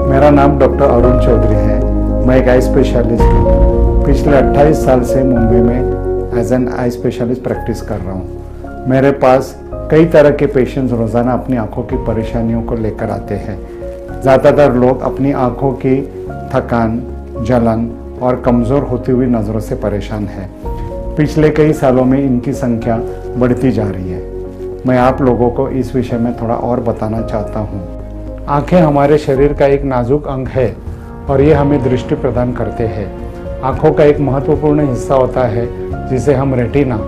मेरा नाम डॉक्टर अरुण चौधरी है। मैं एक आई स्पेशलिस्ट हूँ। पिछले 28 साल से मुंबई में as an eye specialist practice कर रहा हूँ। मेरे पास कई तरह के पेशेंट्स रोज़ाना अपनी आंखों की परेशानियों को लेकर आते हैं। ज़्यादातर लोग अपनी आंखों की थकान, जलन और कमज़ोर होती हुई नज़रों से परेशान हैं। पिछले कई सालों में इनकी संख्या बढ़ती जा रही है। मैं आप लोगों को इस विषय में थोड़ा और बताना चाहता हूँ। आंखें हमारे शरीर का एक नाजुक अंग है और ये हमें दृष्टि प्रदान करते हैं। आंखों का एक महत्वपूर्ण हिस्सा होता है जिसे हम रेटिना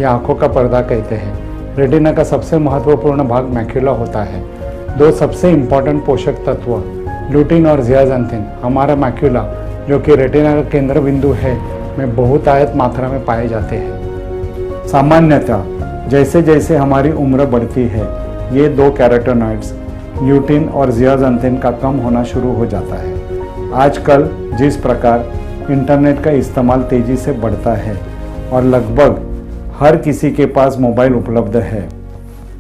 या आंखों का पर्दा कहते हैं। रेटिना का सबसे महत्वपूर्ण भाग मैक्यूला होता है। दो सबसे इम्पॉर्टेंट पोषक तत्व लुटिन और ज़ियाज़ैंथिन हमारा मैक्यूला, जो कि रेटिना का केंद्र बिंदु है, में बहुतायत मात्रा में पाए जाते हैं। सामान्यतः जैसे जैसे हमारी उम्र बढ़ती है, ये दो कैरोटेनॉइड्स ल्यूटिन और ज़ियाज़ैंथिन का कम होना शुरू हो जाता है। आजकल जिस प्रकार इंटरनेट का इस्तेमाल तेज़ी से बढ़ता है और लगभग हर किसी के पास मोबाइल उपलब्ध है,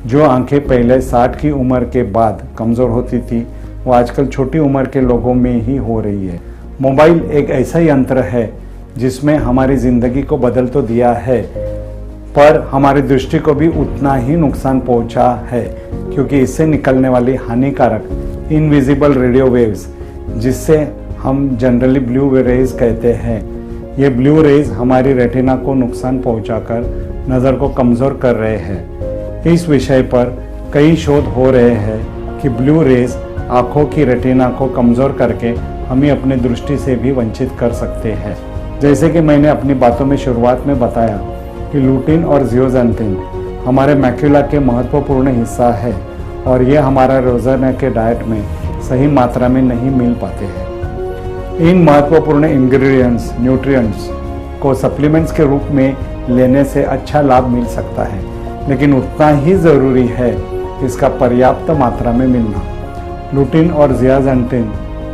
जो आंखें पहले 60 की उम्र के बाद कमज़ोर होती थी, वो आजकल छोटी उम्र के लोगों में ही हो रही है। मोबाइल एक ऐसा यंत्र है जिसमें हमारी ज़िंदगी को बदल तो दिया है, पर हमारी दृष्टि को भी उतना ही नुकसान पहुंचा है, क्योंकि इससे निकलने वाली हानिकारक इनविजिबल रेडियो वेव्स, जिससे हम जनरली ब्लू रेज कहते हैं, ये ब्लू रेज हमारी रेटिना को नुकसान पहुंचाकर नज़र को कमज़ोर कर रहे हैं। इस विषय पर कई शोध हो रहे हैं कि ब्लू रेज आँखों की रेटिना को कमज़ोर करके हमें अपनी दृष्टि से भी वंचित कर सकते हैं। जैसे कि मैंने अपनी बातों में शुरुआत में बताया कि लुटिन और ज़ियाज़ैंथिन हमारे मैक्यूला के महत्वपूर्ण हिस्सा है और ये हमारा रोज़ाना के डाइट में सही मात्रा में नहीं मिल पाते हैं। इन महत्वपूर्ण इंग्रेडिएंट्स, न्यूट्रिएंट्स को सप्लीमेंट्स के रूप में लेने से अच्छा लाभ मिल सकता है, लेकिन उतना ही ज़रूरी है इसका पर्याप्त मात्रा में मिलना। लुटिन और ज़ियाज़ैंथिन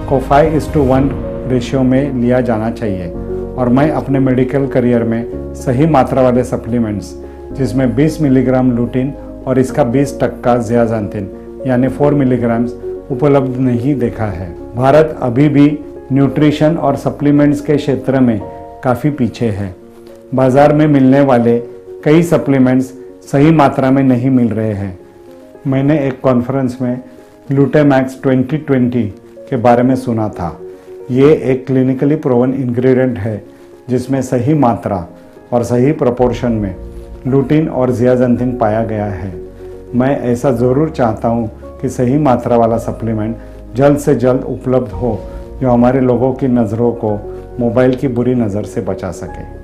को 5:1 रेशियो में लिया जाना चाहिए और मैं अपने मेडिकल करियर में सही मात्रा वाले सप्लीमेंट्स, जिसमें 20 मिलीग्राम लुटिन और इसका 20% ज़ियाज़ैंथिन यानी 4 मिलीग्राम उपलब्ध नहीं देखा है। भारत अभी भी न्यूट्रिशन और सप्लीमेंट्स के क्षेत्र में काफ़ी पीछे है। बाज़ार में मिलने वाले कई सप्लीमेंट्स सही मात्रा में नहीं मिल रहे हैं। मैंने एक कॉन्फ्रेंस में ग्लूटामैक्स 2020 के बारे में सुना था। ये एक क्लिनिकली प्रूवन इंग्रेडिएंट है जिसमें सही मात्रा और सही प्रोपोर्शन में लुटिन और ज़ियाज़ैंथिन पाया गया है। मैं ऐसा ज़रूर चाहता हूँ कि सही मात्रा वाला सप्लीमेंट जल्द से जल्द उपलब्ध हो, जो हमारे लोगों की नज़रों को मोबाइल की बुरी नज़र से बचा सके।